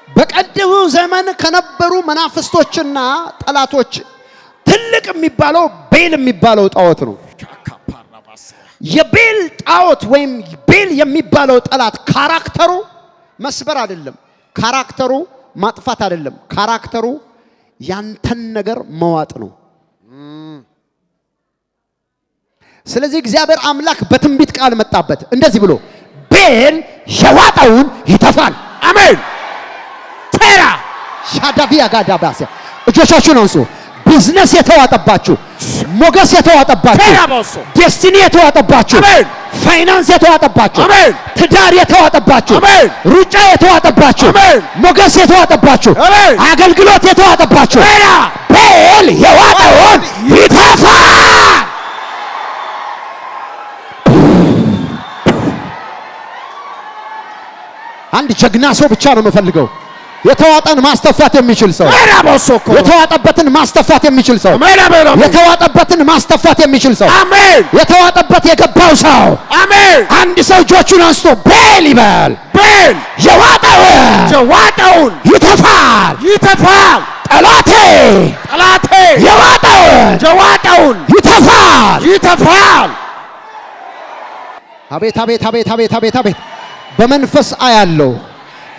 በቀደሙ ዘመን ከነበሩ መናፍስቶችና ጠላቶች ትልቅ የሚባለው ቤል የሚባለው ጣዖት ነው። የቤል ጣዖት ወይም ቤል የሚባለው ጠላት ካራክተሩ መስበር አይደለም፣ ካራክተሩ ማጥፋት አይደለም፣ ካራክተሩ ያንተን ነገር መዋጥ ነው። ስለዚህ እግዚአብሔር አምላክ በትንቢት ቃል መጣበት እንደዚህ ብሎ ቤል የዋጠውን ይተፋል። አሜን። ቴራ ሻዳቪያ ጋዳባስ እጆቻችሁን አንሱ። ቢዝነስ የተዋጠባችሁ፣ ሞገስ የተዋጠባችሁ፣ ዴስቲኒ የተዋጠባችሁ፣ ፋይናንስ የተዋጠባችሁ፣ ትዳር የተዋጠባችሁ፣ ሩጫ የተዋጠባችሁ፣ ሞገስ የተዋጠባችሁ፣ አገልግሎት የተዋጠባችሁ ቤል የዋጠውን ይተፋል። አንድ ጀግና ሰው ብቻ ነው የምፈልገው። የተዋጠን ማስተፋት የሚችል ሰው፣ የተዋጠበትን ማስተፋት የሚችል ሰው፣ የተዋጠበትን ማስተፋት የሚችል ሰው፣ አሜን። የተዋጠበት የገባው ሰው አሜን። አንድ ሰው እጆቹን አንስቶ ቤል ይበል። ቤል የዋጠውን ይተፋል፣ ይተፋል። ጠላቴ የዋጠውን ይተፋል፣ ይተፋል። አቤት አቤት አቤት አቤት አቤት አቤት። በመንፈስ አያለው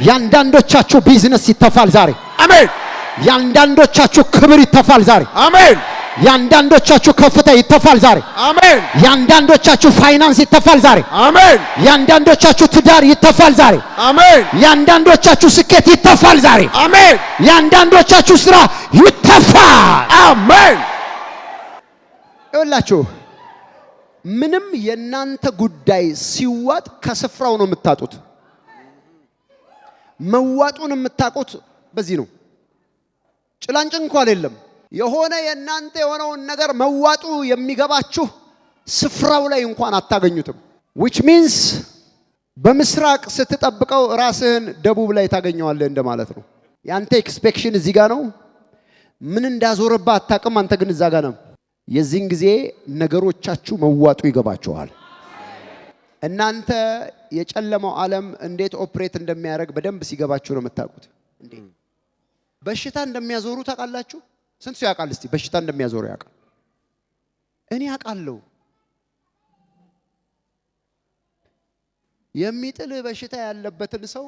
ያንዳንዶቻችሁ ቢዝነስ ይተፋል ዛሬ። አሜን። ያንዳንዶቻችሁ ክብር ይተፋል ዛሬ። አሜን። ያንዳንዶቻችሁ ከፍታ ይተፋል ዛሬ። አሜን። ያንዳንዶቻችሁ ፋይናንስ ይተፋል ዛሬ። አሜን። ያንዳንዶቻችሁ ትዳር ይተፋል ዛሬ። አሜን። ያንዳንዶቻችሁ ስኬት ይተፋል ዛሬ። አሜን። ያንዳንዶቻችሁ ስራ ይተፋል። አሜን። ይኸውላችሁ ምንም የናንተ ጉዳይ ሲዋጥ ከስፍራው ነው የምታጡት። መዋጡን የምታውቁት በዚህ ነው። ጭላንጭን እንኳን የለም። የሆነ የናንተ የሆነውን ነገር መዋጡ የሚገባችሁ ስፍራው ላይ እንኳን አታገኙትም። which means በምስራቅ ስትጠብቀው ራስህን ደቡብ ላይ ታገኘዋለህ እንደማለት ነው። ያንተ ኤክስፔክሽን እዚህ ጋር ነው። ምን እንዳዞረባ አታውቅም። አንተ ግን እዛ ጋር ነው። የዚህን ጊዜ ነገሮቻችሁ መዋጡ ይገባችኋል። እናንተ የጨለማው ዓለም እንዴት ኦፕሬት እንደሚያደርግ በደንብ ሲገባችሁ ነው የምታውቁት። እንዴ በሽታ እንደሚያዞሩ ታውቃላችሁ? ስንት ሰው ያውቃል? እስቲ በሽታ እንደሚያዞሩ ያውቃል? እኔ አውቃለሁ። የሚጥል በሽታ ያለበትን ሰው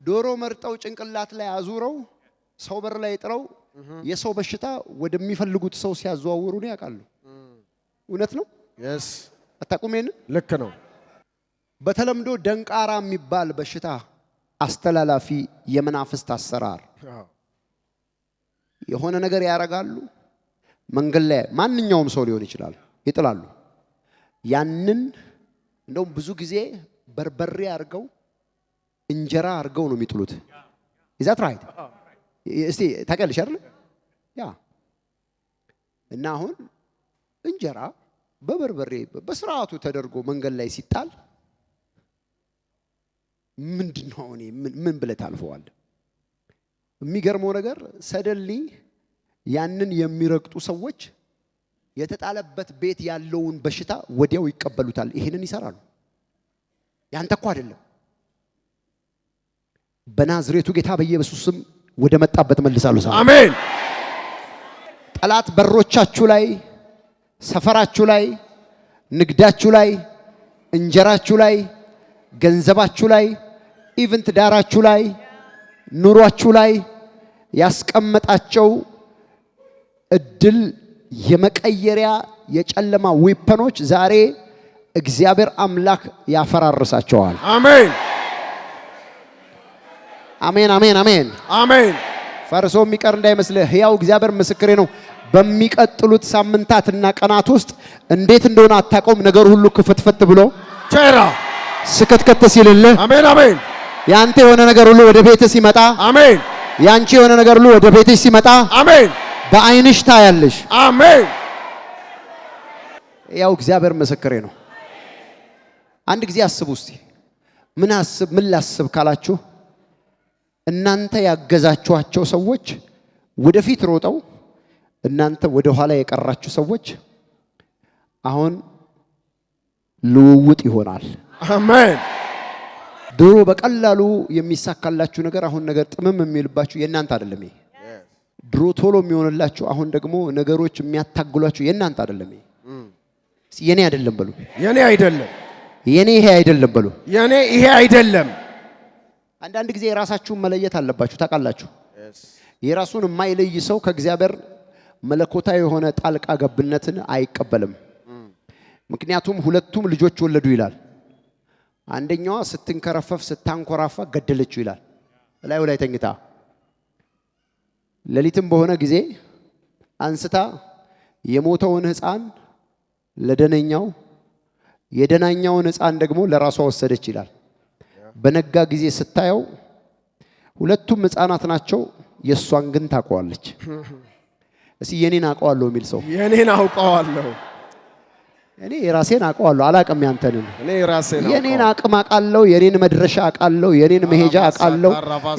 ዶሮ መርጠው ጭንቅላት ላይ አዙረው ሰው በር ላይ ጥለው የሰው በሽታ ወደሚፈልጉት ሰው ሲያዘዋውሩ ነው ያውቃሉ። እውነት ነው? አታቁሜን? ልክ ነው። በተለምዶ ደንቃራ የሚባል በሽታ አስተላላፊ የመናፍስት አሰራር የሆነ ነገር ያረጋሉ። መንገድ ላይ ማንኛውም ሰው ሊሆን ይችላል ይጥላሉ። ያንን እንደውም ብዙ ጊዜ በርበሬ አርገው እንጀራ አርገው ነው የሚጥሉት። is that right? እስቲ ታውቂያለሽ አይደል? ያ እና አሁን እንጀራ በበርበሬ በስርዓቱ ተደርጎ መንገድ ላይ ሲጣል ምንድነው እኔ ምን ብለህ ታልፈዋለህ? የሚገርመው ነገር ሰደንሊ ያንን የሚረግጡ ሰዎች የተጣለበት ቤት ያለውን በሽታ ወዲያው ይቀበሉታል። ይሄንን ይሰራሉ። ያንተ እኮ አይደለም። በናዝሬቱ ጌታ በኢየሱስ ስም ወደ መጣበት መልሳለሁ። አሜን። ጠላት በሮቻችሁ ላይ፣ ሰፈራችሁ ላይ፣ ንግዳችሁ ላይ፣ እንጀራችሁ ላይ፣ ገንዘባችሁ ላይ፣ ኢቭን ትዳራችሁ ላይ፣ ኑሯችሁ ላይ ያስቀመጣቸው እድል የመቀየሪያ የጨለማ ዌፐኖች ዛሬ እግዚአብሔር አምላክ ያፈራርሳቸዋል። አሜን አሜን አሜን አሜን አሜን። ፈርሶ የሚቀር እንዳይመስልህ። ሕያው እግዚአብሔር ምስክሬ ነው። በሚቀጥሉት ሳምንታትና ቀናት ውስጥ እንዴት እንደሆነ አታውቀውም። ነገር ሁሉ ክፍትፍት ብሎ ቸራ ስከትከት ሲልልህ፣ አሜን አሜን። ያንተ የሆነ ነገር ሁሉ ወደ ቤትህ ሲመጣ፣ አሜን። ያንቺ የሆነ ነገር ሁሉ ወደ ቤትሽ ሲመጣ፣ አሜን። በአይንሽ ታያለሽ። አሜን። ያው እግዚአብሔር ምስክሬ ነው። አንድ ጊዜ አስቡ እስቲ። ምን ላስብ ካላችሁ እናንተ ያገዛችኋቸው ሰዎች ወደፊት ሮጠው እናንተ ወደ ኋላ የቀራችሁ ሰዎች አሁን ልውውጥ ይሆናል። አሜን። ድሮ በቀላሉ የሚሳካላችሁ ነገር አሁን ነገር ጥምም የሚልባችሁ የእናንተ አይደለም። ድሮ ቶሎ የሚሆንላችሁ አሁን ደግሞ ነገሮች የሚያታግሏችሁ የእናንተ አይደለም። የኔ አይደለም በሉ። የኔ አይደለም። የኔ ይሄ አይደለም በሉ። የኔ ይሄ አይደለም። አንዳንድ ጊዜ የራሳችሁን መለየት አለባችሁ። ታውቃላችሁ፣ የራሱን የማይለይ ሰው ከእግዚአብሔር መለኮታዊ የሆነ ጣልቃ ገብነትን አይቀበልም። ምክንያቱም ሁለቱም ልጆች ወለዱ ይላል። አንደኛዋ ስትንከረፈፍ ስታንኮራፋ ገደለችው ይላል። ላዩ ላይ ተኝታ ሌሊትም በሆነ ጊዜ አንስታ የሞተውን ሕፃን ለደነኛው የደናኛውን ሕፃን ደግሞ ለራሷ ወሰደች ይላል። በነጋ ጊዜ ስታየው ሁለቱም ሕፃናት ናቸው። የሷን ግን ታውቀዋለች። እስቲ የኔን አውቀዋለሁ የሚል ሰው የኔን አውቀዋለሁ። እኔ የራሴን አውቀዋለሁ፣ አላቅም ያንተን። እኔ ራሴን የኔን አቅም አውቃለሁ፣ የኔን መድረሻ አውቃለሁ፣ የኔን መሄጃ አውቃለሁ፣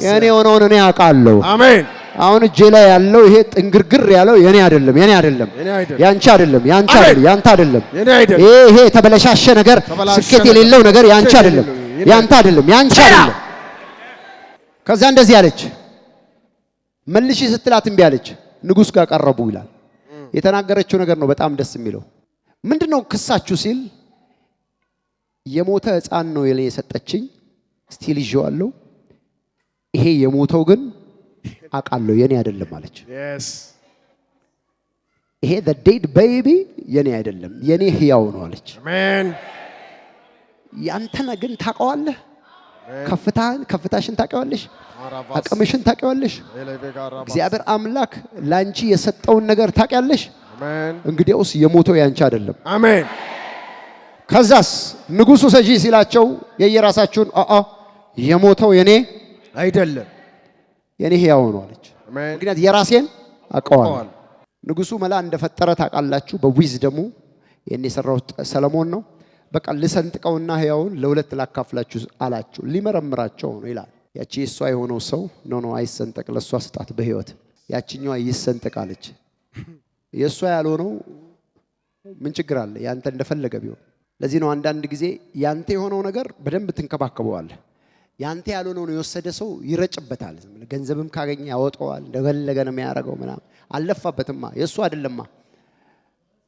የኔ ሆነውን እኔ አውቃለሁ። አሜን። አሁን እጄ ላይ ያለው ይሄ ጥንግርግር ያለው የኔ አይደለም፣ የኔ አይደለም፣ ያንቺ አይደለም፣ ያንቺ አይደለም፣ ያንተ አይደለም። ይሄ የተበለሻሸ ነገር፣ ስኬት የሌለው ነገር ያንቺ አይደለም፣ ያንተ አይደለም፣ ያንቺ አይደለም። ከዛ እንደዚህ አለች። መልሺ ስትላት እምቢ አለች። ንጉሥ ጋር ቀረቡ ይላል። የተናገረችው ነገር ነው በጣም ደስ የሚለው። ምንድነው ክሳችሁ ሲል የሞተ ሕፃን ነው የሰጠችኝ፣ ስቲል ይዤዋለሁ። ይሄ የሞተው ግን አውቃለሁ የኔ አይደለም አለች። ይሄ the dead baby የኔ አይደለም የኔ ሕያው ነው አለች። አሜን። ያንተን ግን ታውቀዋለህ። ከፍታሽን ታውቀዋለሽ፣ አቅምሽን ታውቀዋለሽ። እግዚአብሔር አምላክ ላንቺ የሰጠውን ነገር ታውቂያለሽ። አሜን። እንግዲያውስ የሞተው ያንቺ አይደለም። አሜን። ከዛስ ንጉሡ ሰጂ ሲላቸው የየራሳችሁን የሞተው የኔ አይደለም የኔ ሕያው ነው አለች። አሜን። ምክንያት የራሴን አውቀዋለሁ። ንጉሡ መላ እንደፈጠረ ታውቃላችሁ። በዊዝደሙ የኔ የሰራው ሰለሞን ነው። በቃ ልሰንጥቀውና ሕያውን ለሁለት ላካፍላችሁ አላችሁ። ሊመረምራቸው ነው ይላል። ያቺ የሷ የሆነው ሰው ነው አይሰንጠቅ፣ ለሷ ስጣት በሕይወት ያቺኛዋ ይሰንጠቅ አለች። የሷ ያልሆነው ምን ችግር አለ? ያንተ እንደፈለገ ቢሆን። ለዚህ ነው አንዳንድ ጊዜ ያንተ የሆነው ነገር በደንብ ትንከባከበዋለህ። ያንተ ያልሆነውን የወሰደ ሰው ይረጭበታል። ገንዘብም ካገኘ ያወጣዋል። እንደፈለገ ነው የሚያደርገው ምናምን። አለፋበትማ። የሱ አይደለማ።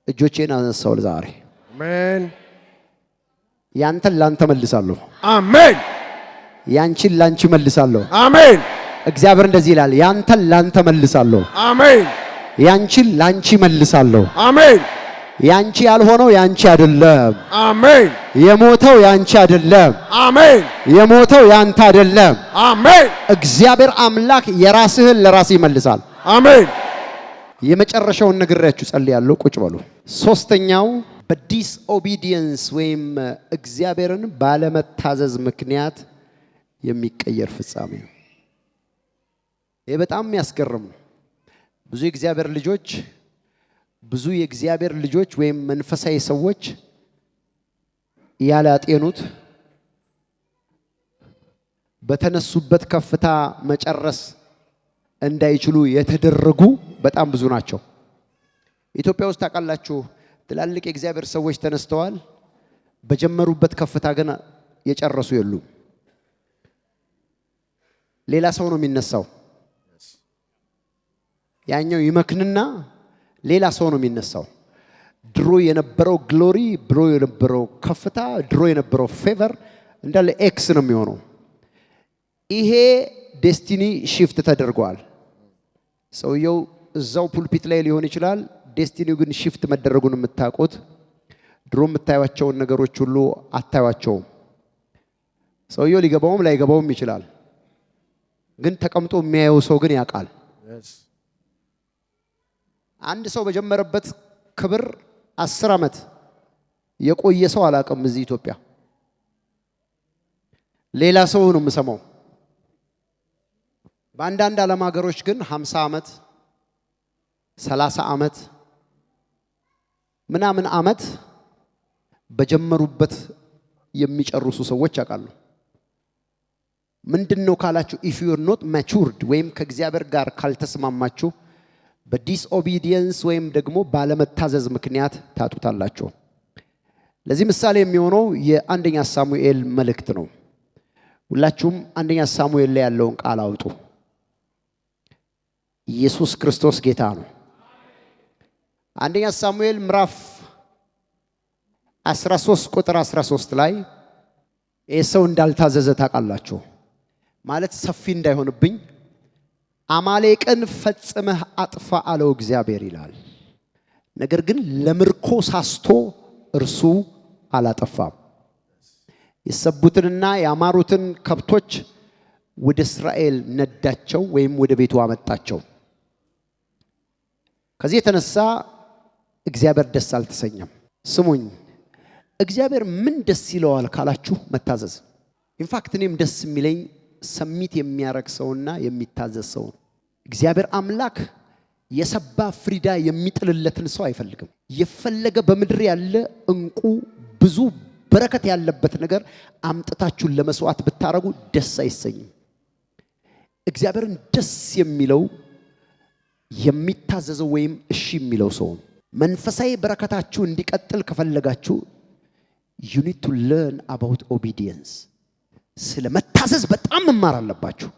እጆቼን አነሳው ዛሬ። አሜን። ያንተን ላንተ መልሳለሁ። አሜን። ያንቺን ላንቺ መልሳለሁ። አሜን። እግዚአብሔር እንደዚህ ይላል፣ ያንተን ላንተ መልሳለሁ። አሜን። ያንቺን ላንቺ መልሳለሁ። አሜን። ያንቺ ያልሆነው ያንቺ አይደለም። አሜን። የሞተው ያንቺ አይደለም። አሜን። የሞተው ያንተ አይደለም። አሜን። እግዚአብሔር አምላክ የራስህን ለራስህ ይመልሳል። አሜን። የመጨረሻውን ነግሬያችሁ ጸልያለሁ። ቁጭ በሉ። ሶስተኛው በዲስኦቢዲየንስ ወይም እግዚአብሔርን ባለመታዘዝ ምክንያት የሚቀየር ፍጻሜ ነው። ይህ በጣም የሚያስገርም ነው። ብዙ የእግዚአብሔር ልጆች ወይም መንፈሳዊ ሰዎች ያላጤኑት በተነሱበት ከፍታ መጨረስ እንዳይችሉ የተደረጉ በጣም ብዙ ናቸው። ኢትዮጵያ ውስጥ ታውቃላችሁ፣ ትላልቅ የእግዚአብሔር ሰዎች ተነስተዋል። በጀመሩበት ከፍታ ግን የጨረሱ የሉም። ሌላ ሰው ነው የሚነሳው። ያኛው ይመክንና ሌላ ሰው ነው የሚነሳው። ድሮ የነበረው ግሎሪ፣ ድሮ የነበረው ከፍታ፣ ድሮ የነበረው ፌቨር እንዳለ ኤክስ ነው የሚሆነው። ይሄ ዴስቲኒ ሺፍት ተደርጓል። ሰውየው እዛው ፑልፒት ላይ ሊሆን ይችላል። ዴስቲኒው ግን ሺፍት መደረጉን የምታውቁት ድሮ የምታዩዋቸውን ነገሮች ሁሉ አታዩዋቸውም። ሰውየው ሊገባውም ላይገባውም ይችላል። ግን ተቀምጦ የሚያየው ሰው ግን ያውቃል። አንድ ሰው በጀመረበት ክብር 10 ዓመት የቆየ ሰው አላውቅም እዚህ ኢትዮጵያ። ሌላ ሰው ነው የምሰማው። በአንዳንድ ዓለም ሀገሮች ግን 50 ዓመት 30 ዓመት ምናምን ዓመት በጀመሩበት የሚጨርሱ ሰዎች ያውቃሉ። ምንድነው ካላችሁ if you are not matured ወይም ከእግዚአብሔር ጋር ካልተስማማችሁ በዲስኦቢዲየንስ ወይም ደግሞ ባለመታዘዝ ምክንያት ታጡታላችሁ። ለዚህ ምሳሌ የሚሆነው የአንደኛ ሳሙኤል መልእክት ነው። ሁላችሁም አንደኛ ሳሙኤል ላይ ያለውን ቃል አውጡ። ኢየሱስ ክርስቶስ ጌታ ነው። አንደኛ ሳሙኤል ምዕራፍ 13 ቁጥር 13 ላይ ሰው እንዳልታዘዘ ታውቃላችሁ። ማለት ሰፊ እንዳይሆንብኝ አማሌቅን ፈጽመህ አጥፋ አለው እግዚአብሔር ይላል። ነገር ግን ለምርኮ ሳስቶ እርሱ አላጠፋም። የሰቡትንና ያማሩትን ከብቶች ወደ እስራኤል ነዳቸው ወይም ወደ ቤቱ አመጣቸው። ከዚህ የተነሳ እግዚአብሔር ደስ አልተሰኘም። ስሙኝ፣ እግዚአብሔር ምን ደስ ይለዋል ካላችሁ መታዘዝ። ኢንፋክት እኔም ደስ የሚለኝ ሰሚት የሚያረግ ሰውና የሚታዘዝ ሰው ነው። እግዚአብሔር አምላክ የሰባ ፍሪዳ የሚጥልለትን ሰው አይፈልግም። የፈለገ በምድር ያለ እንቁ ብዙ በረከት ያለበት ነገር አምጥታችሁን ለመስዋዕት ብታረጉ ደስ አይሰኝም። እግዚአብሔርን ደስ የሚለው የሚታዘዘው ወይም እሺ የሚለው ሰው ነው። መንፈሳዊ በረከታችሁ እንዲቀጥል ከፈለጋችሁ you need to learn about obedience። ስለ መታዘዝ በጣም መማር አለባችሁ።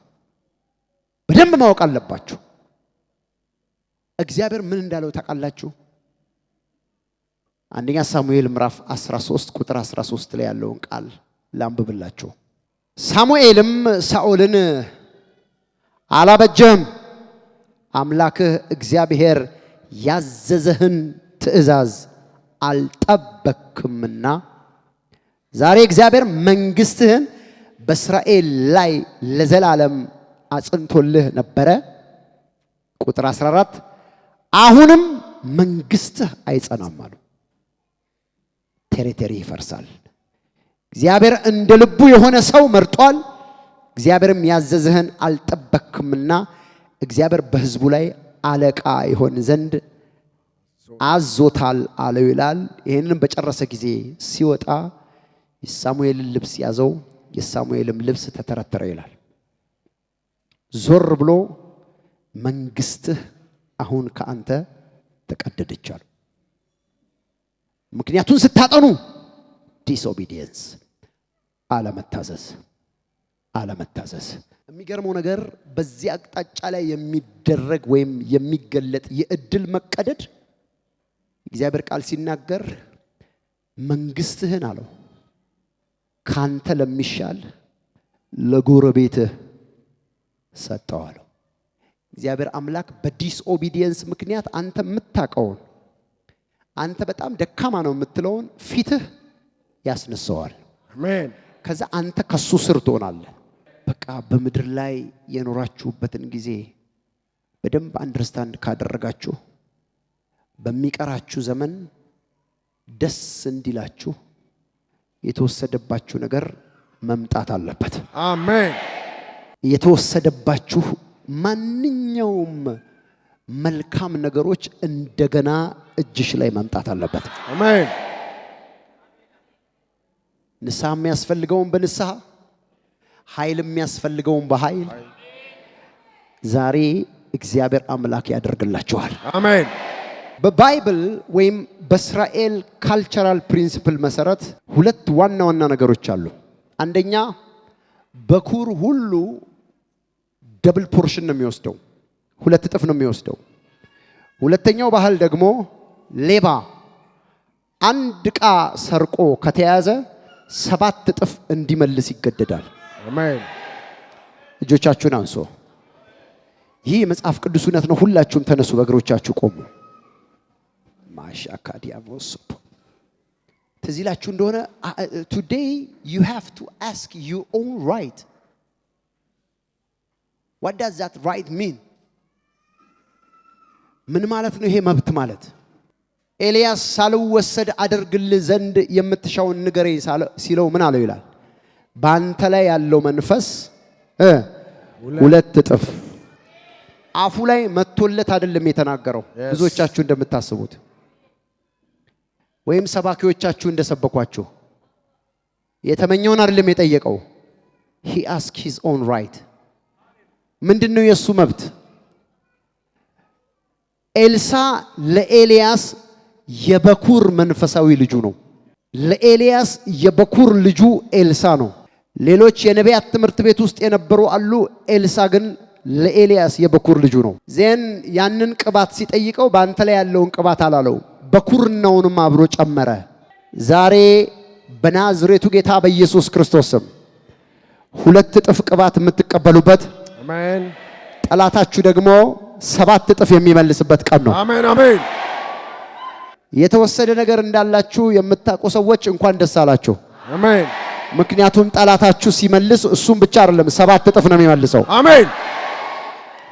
በደንብ ማወቅ አለባችሁ። እግዚአብሔር ምን እንዳለው ታውቃላችሁ? አንደኛ ሳሙኤል ምዕራፍ 13 ቁጥር 13 ላይ ያለውን ቃል ላንብብላችሁ። ሳሙኤልም ሳኦልን አላበጀህም፣ አምላክህ እግዚአብሔር ያዘዘህን ትእዛዝ አልጠበክምና ዛሬ እግዚአብሔር መንግስትህን በእስራኤል ላይ ለዘላለም አጽንቶልህ ነበረ። ቁጥር 14 አሁንም መንግስትህ አይጸናም አሉ። ቴሪቶሪ ይፈርሳል። እግዚአብሔር እንደ ልቡ የሆነ ሰው መርጧል። እግዚአብሔርም ያዘዘህን አልጠበክምና እግዚአብሔር በህዝቡ ላይ አለቃ ይሆን ዘንድ አዞታል አለው ይላል። ይሄንን በጨረሰ ጊዜ ሲወጣ የሳሙኤልን ልብስ ያዘው፣ የሳሙኤልም ልብስ ተተረተረ ይላል። ዞር ብሎ መንግስትህ አሁን ከአንተ ተቀደደቻል። ምክንያቱን ስታጠኑ ዲስኦቢዲየንስ አለመታዘዝ። የሚገርመው ነገር በዚህ አቅጣጫ ላይ የሚደረግ ወይም የሚገለጥ የእድል መቀደድ እግዚአብሔር ቃል ሲናገር መንግስትህን አለው ካንተ ለሚሻል ለጎረቤትህ ሰጠዋለሁ። እግዚአብሔር አምላክ በዲስኦቢዲየንስ ምክንያት አንተ የምታውቀውን አንተ በጣም ደካማ ነው የምትለውን ፊትህ ያስነሳዋል። አሜን። ከዛ አንተ ከሱ ስር ትሆናለህ። በቃ በምድር ላይ የኖራችሁበትን ጊዜ በደንብ አንደርስታንድ ካደረጋችሁ በሚቀራችሁ ዘመን ደስ እንዲላችሁ የተወሰደባችሁ ነገር መምጣት አለበት። አሜን። የተወሰደባችሁ ማንኛውም መልካም ነገሮች እንደገና እጅሽ ላይ መምጣት አለበት። አሜን። ንስሐ የሚያስፈልገውን በንስሐ ኃይል የሚያስፈልገውን በኃይል ዛሬ እግዚአብሔር አምላክ ያደርግላችኋል። አሜን። በባይብል ወይም በእስራኤል ካልቸራል ፕሪንሲፕል መሰረት ሁለት ዋና ዋና ነገሮች አሉ። አንደኛ በኩር ሁሉ ደብል ፖርሽን ነው የሚወስደው፣ ሁለት እጥፍ ነው የሚወስደው። ሁለተኛው ባህል ደግሞ ሌባ አንድ ዕቃ ሰርቆ ከተያዘ 7 እጥፍ እንዲመልስ ይገደዳል። አሜን። እጆቻችሁን አንሶ። ይህ መጽሐፍ ቅዱስ እውነት ነው። ሁላችሁም ተነሱ፣ በእግሮቻችሁ ቆሙ። ማሻካዲያሞስ ትዝ ይላችሁ እንደሆነ today you have to ask your own right. What does that right mean? ምን ማለት ነው ይሄ መብት ማለት? ኤልያስ ሳልወሰድ አደርግልህ ዘንድ የምትሻውን ንገረኝ ሲለው ምን አለው ይላል? ባንተ ላይ ያለው መንፈስ 2 እጥፍ። አፉ ላይ መጥቶለት አይደለም የተናገረው። ብዙዎቻችሁ እንደምታስቡት ወይም ሰባኪዎቻችሁ እንደሰበኳችሁ የተመኘውን አይደለም የጠየቀው። he asked his own right. ምንድነው የሱ መብት? ኤልሳ ለኤልያስ የበኩር መንፈሳዊ ልጁ ነው። ለኤልያስ የበኩር ልጁ ኤልሳ ነው። ሌሎች የነቢያት ትምህርት ቤት ውስጥ የነበሩ አሉ። ኤልሳ ግን ለኤልያስ የበኩር ልጁ ነው። ዜን ያንን ቅባት ሲጠይቀው ባንተ ላይ ያለውን ቅባት አላለው፣ በኩርናውንም አብሮ ጨመረ። ዛሬ በናዝሬቱ ጌታ በኢየሱስ ክርስቶስ ስም 2 እጥፍ ቅባት የምትቀበሉበት፣ አሜን። ጠላታችሁ ደግሞ 7 እጥፍ የሚመልስበት ቀን ነው። አሜን አሜን። የተወሰደ ነገር እንዳላችሁ የምታውቁ ሰዎች እንኳን ደስ አላችሁ። አሜን። ምክንያቱም ጠላታችሁ ሲመልስ እሱም ብቻ አይደለም 7 እጥፍ ነው የሚመልሰው። አሜን።